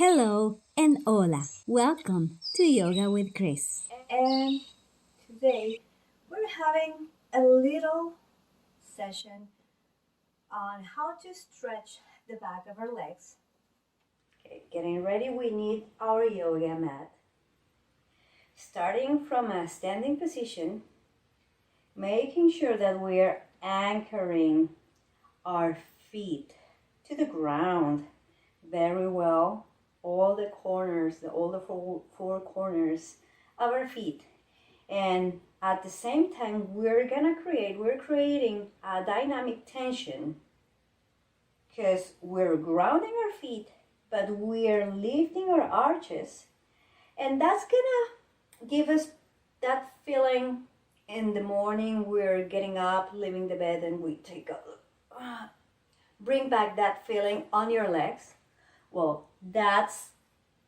Hello and hola. Welcome to Yoga with Criss. And today we're having a little session on how to stretch the back of our legs. Okay, getting ready, we need our yoga mat. Starting from a standing position, making sure that we're anchoring our feet to the ground very well. All the corners, all the four corners of our feet. And at the same time, we're creating a dynamic tension because we're grounding our feet, but we're lifting our arches. And that's gonna give us that feeling in the morning. We're getting up, leaving the bed, and we bring back that feeling on your legs. Well, that's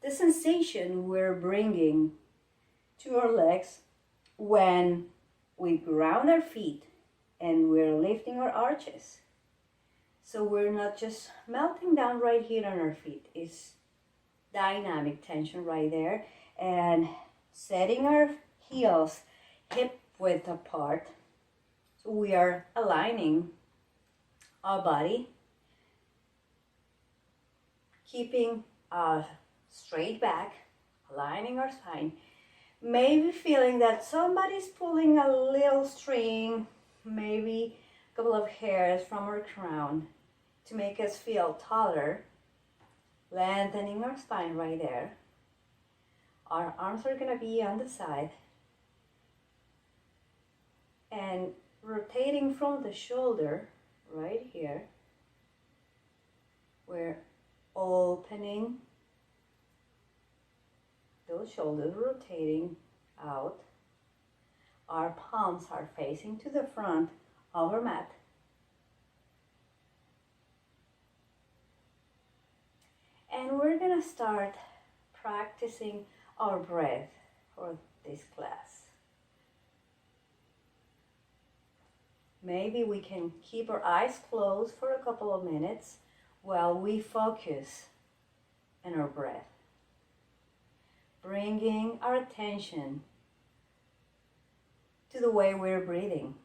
the sensation we're bringing to our legs when we ground our feet and we're lifting our arches. So we're not just melting down right here on our feet. It's dynamic tension right there. And setting our heels hip width apart. So we are aligning our body, keeping a straight back, aligning our spine. Maybe feeling that somebody's pulling a little string, maybe a couple of hairs from our crown to make us feel taller. Lengthening our spine right there. Our arms are gonna be on the side. And rotating from the shoulder right here. We're opening those shoulders, rotating out. Our palms are facing to the front of our mat. And we're gonna start practicing our breath for this class. Maybe we can keep our eyes closed for a couple of minutes while we focus on our breath. Bringing our attention to the way we're breathing.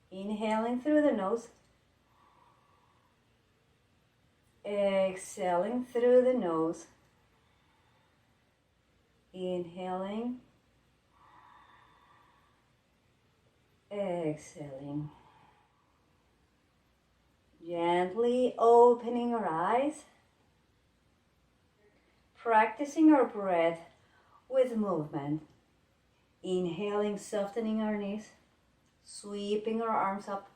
Inhaling through the nose. Exhaling through the nose. Inhaling. Exhaling. Gently opening our eyes. Practicing our breath with movement. Inhaling, softening our knees, sweeping our arms up.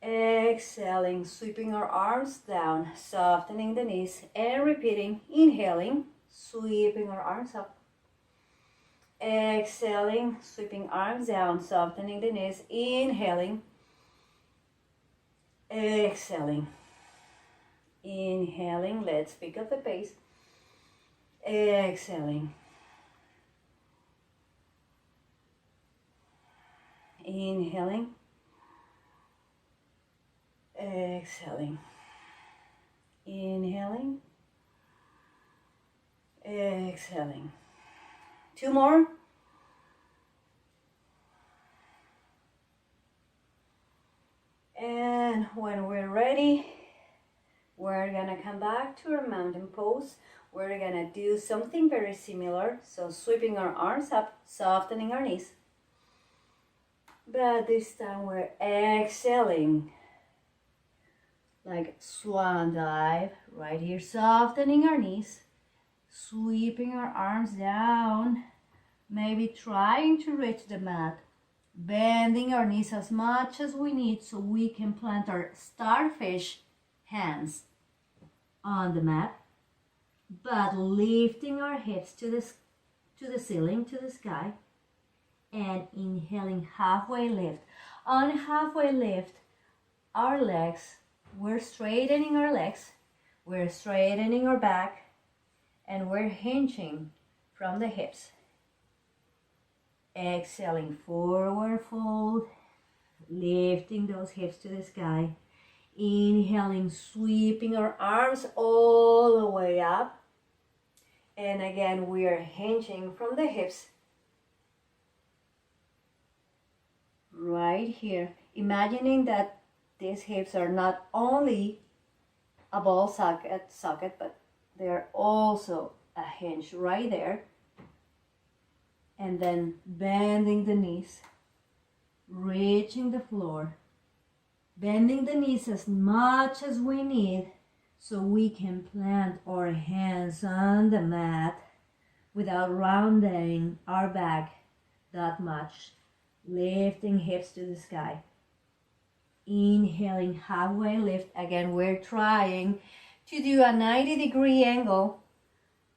Exhaling, sweeping our arms down, softening the knees, and repeating. Inhaling, sweeping our arms up. Exhaling, sweeping arms down, softening the knees. Inhaling. Exhaling. Inhaling, let's pick up the pace. Exhaling. Inhaling. Exhaling. Inhaling. Exhaling. Two more. And when we're ready, we're gonna come back to our mountain pose. We're gonna do something very similar. So sweeping our arms up, softening our knees. But this time we're exhaling. Like swan dive, right here, softening our knees. Sweeping our arms down. Maybe trying to reach the mat. Bending our knees as much as we need so we can plant our starfish hands on the mat, but lifting our hips to the ceiling, to the sky, and inhaling halfway lift. On halfway lift, our legs, we're straightening our legs, we're straightening our back, and we're hinging from the hips. Exhaling, forward fold, lifting those hips to the sky. Inhaling, sweeping our arms all the way up. And again, we are hinging from the hips. Right here. Imagining that these hips are not only a ball socket, but they're also a hinge right there. And then bending the knees, reaching the floor, bending the knees as much as we need so we can plant our hands on the mat without rounding our back that much, lifting hips to the sky. Inhaling, halfway lift. Again, we're trying to do a 90-degree angle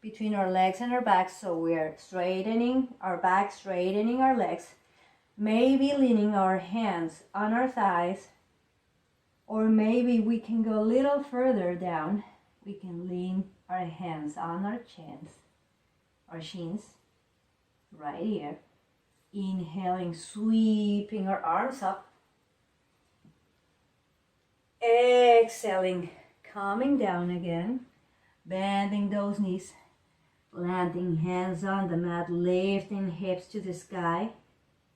between our legs and our back, so we're straightening our back, straightening our legs, maybe leaning our hands on our thighs, or maybe we can go a little further down. We can lean our hands on our shins, right here. Inhaling, sweeping our arms up. Exhaling, coming down again, bending those knees, planting hands on the mat, lifting hips to the sky.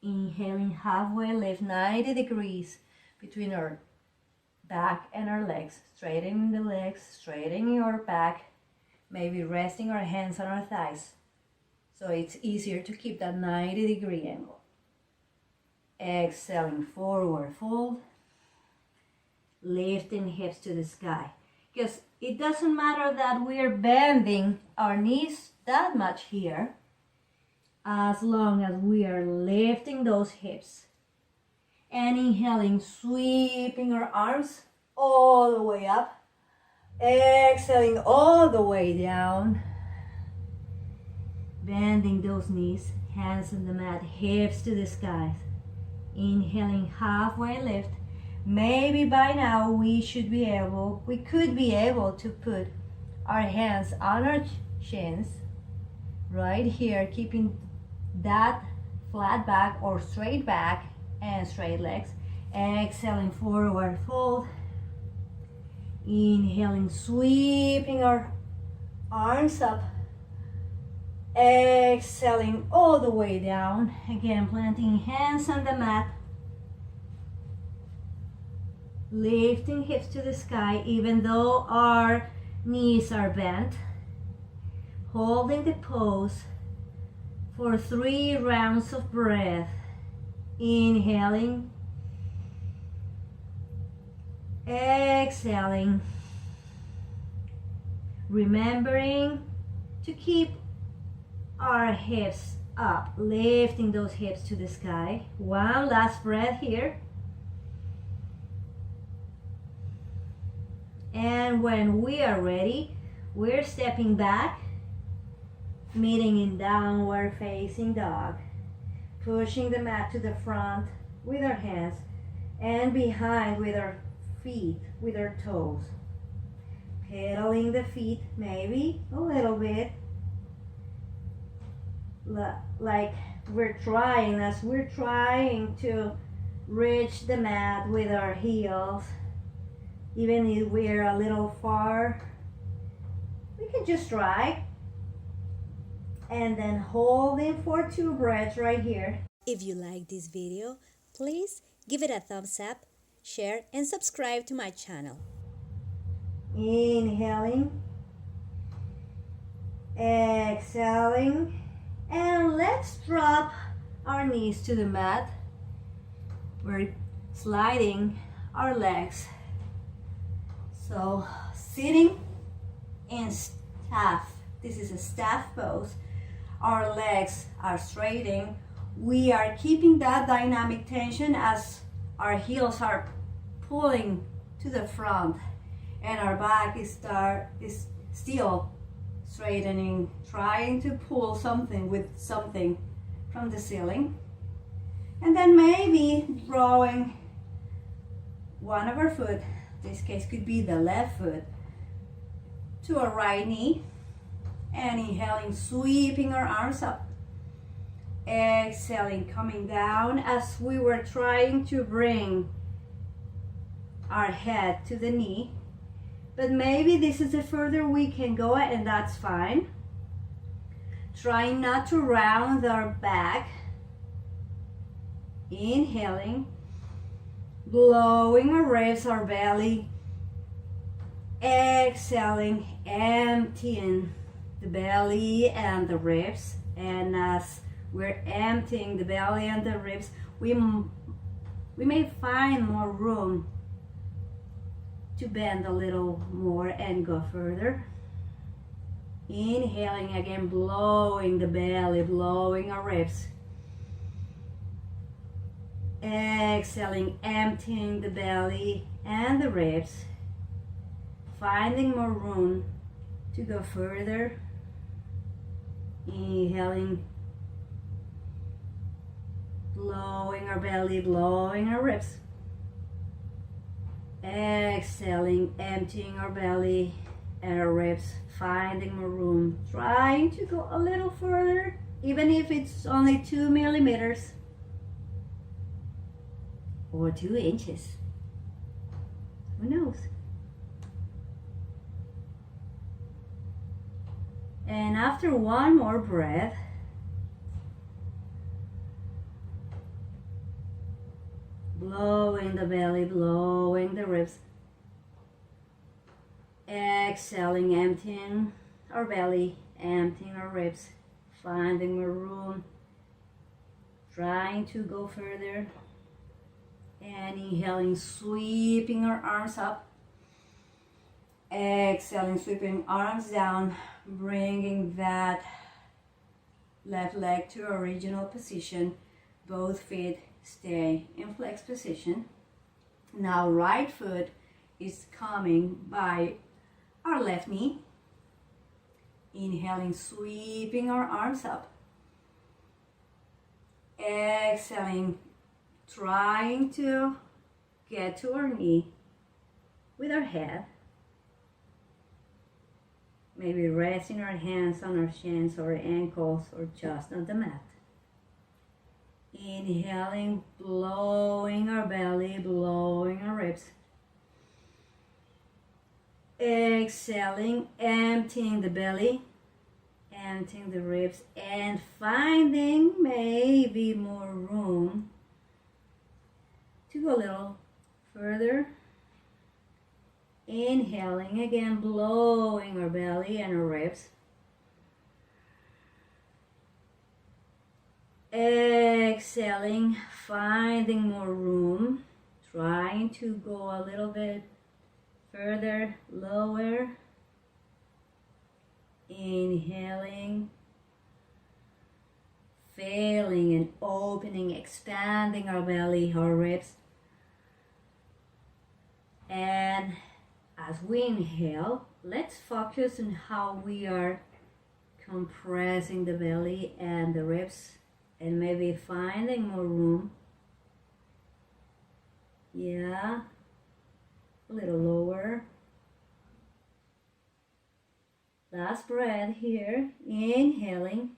Inhaling, halfway lift, 90 degrees between our back and our legs, straightening the legs, straightening our back, maybe resting our hands on our thighs so it's easier to keep that 90-degree angle. Exhaling, forward fold, lifting hips to the sky, because it doesn't matter that we're bending our knees that much here as long as we are lifting those hips. And inhaling, sweeping our arms all the way up, exhaling all the way down, bending those knees, hands on the mat, hips to the sky. Inhaling, halfway lift. Maybe by now we could be able to put our hands on our shins right here, keeping that flat back or straight back and straight legs. Exhaling, forward fold. Inhaling, sweeping our arms up. Exhaling all the way down. Again, planting hands on the mat. Lifting hips to the sky even though our knees are bent. Holding the pose for 3 rounds of breath. Inhaling. Exhaling. Remembering to keep our hips up, lifting those hips to the sky. One last breath here. And when we are ready, we're stepping back, meeting in downward facing dog, pushing the mat to the front with our hands and behind with our feet, with our toes. Pedaling the feet maybe a little bit, like we're trying to reach the mat with our heels. Even if we're a little far, we can just try. And then holding for 2 breaths right here. If you like this video, please give it a thumbs up, share, and subscribe to my channel. Inhaling, exhaling, and let's drop our knees to the mat. We're sliding our legs. So sitting in staff. This is a staff pose. Our legs are straightening. We are keeping that dynamic tension as our heels are pulling to the front and our back is still straightening, trying to pull something from the ceiling. And then maybe drawing one of our foot, this case could be the left foot, to our right knee. And inhaling, sweeping our arms up. Exhaling, coming down as we were trying to bring our head to the knee. But maybe this is the further we can go, and that's fine. Trying not to round our back. Inhaling, blowing our ribs, our belly. Exhaling, emptying the belly and the ribs. And as we're emptying the belly and the ribs, we may find more room to bend a little more and go further. Inhaling again, blowing the belly, blowing our ribs. Exhaling, emptying the belly and the ribs. Finding more room to go further. Inhaling, blowing our belly, blowing our ribs. Exhaling, emptying our belly and our ribs, finding more room, trying to go a little further, even if it's only 2 millimeters or 2 inches. Who knows? And after one more breath, blowing the belly, blowing the ribs. Exhaling, emptying our belly, emptying our ribs, finding more room, trying to go further. And inhaling, sweeping our arms up. Exhaling, sweeping arms down, bringing that left leg to original position. Both feet stay in flex position. Now right foot is coming by our left knee. Inhaling, sweeping our arms up. Exhaling, trying to get to our knee with our head. Maybe resting our hands on our shins or ankles or just on the mat. Inhaling, blowing our belly, blowing our ribs. Exhaling, emptying the belly, emptying the ribs, and finding maybe more room to go a little further. Inhaling again, blowing our belly and our ribs. Exhaling, finding more room, trying to go a little bit further, lower. Inhaling, filling and opening, expanding our belly, our ribs. And as we inhale, let's focus on how we are compressing the belly and the ribs, and maybe finding more room. Yeah, a little lower. Last breath here, inhaling.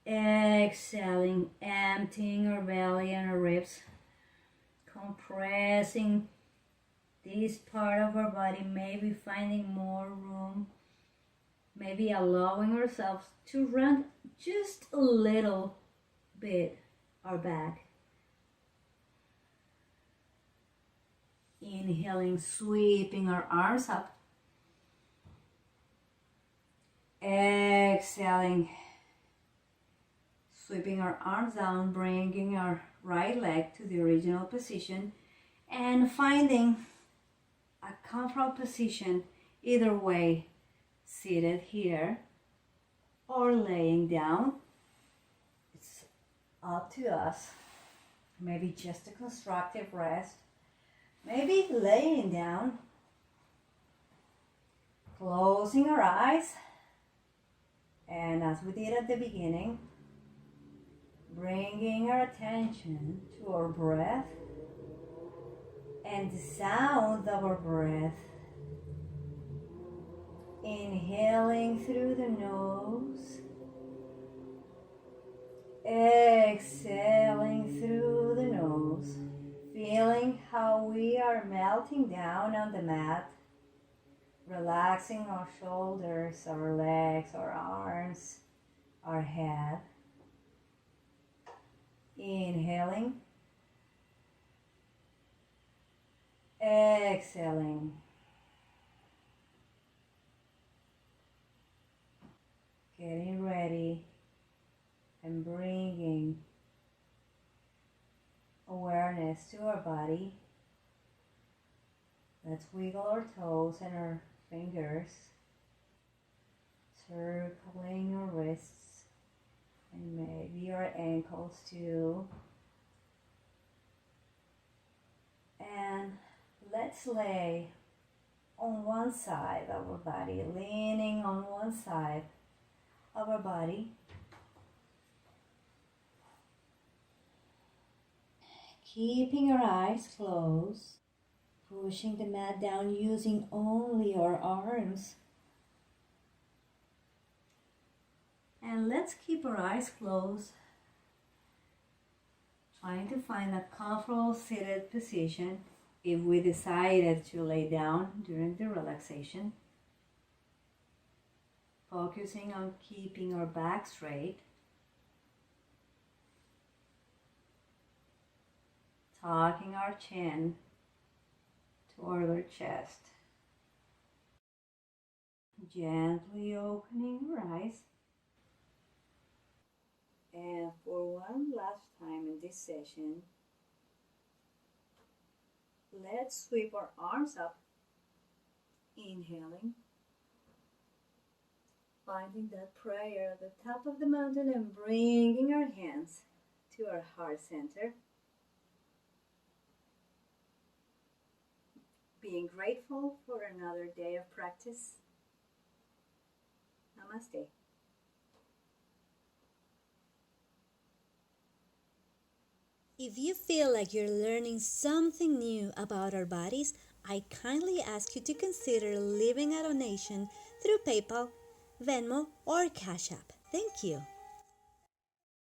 Exhaling, emptying our belly and our ribs, compressing this part of our body, maybe finding more room, maybe allowing ourselves to run just a little bit our back. Inhaling, sweeping our arms up. Exhaling, sweeping our arms down, bringing our right leg to the original position, and finding a comfortable position, either way, seated here or laying down. It's up to us. Maybe just a constructive rest. Maybe laying down, closing our eyes, and as we did at the beginning, bringing our attention to our breath and the sound of our breath. Inhaling through the nose, Exhaling through the nose, feeling how we are melting down on the mat, relaxing our shoulders, our legs, our arms, our head. Inhaling, exhaling. Getting ready and bringing awareness to our body. Let's wiggle our toes and our fingers, circling our wrists and maybe our ankles too. And let's lay on one side of our body, leaning on one side of our body. Keeping our eyes closed, pushing the mat down using only our arms. And let's keep our eyes closed, trying to find a comfortable seated position if we decided to lay down during the relaxation. Focusing on keeping our back straight. Tucking our chin toward our chest. Gently opening our eyes. And for one last time in this session, let's sweep our arms up. Inhaling. Finding that prayer at the top of the mountain and bringing our hands to our heart center. Being grateful for another day of practice. Namaste. If you feel like you're learning something new about our bodies, I kindly ask you to consider leaving a donation through PayPal, Venmo, or Cash App. Thank you.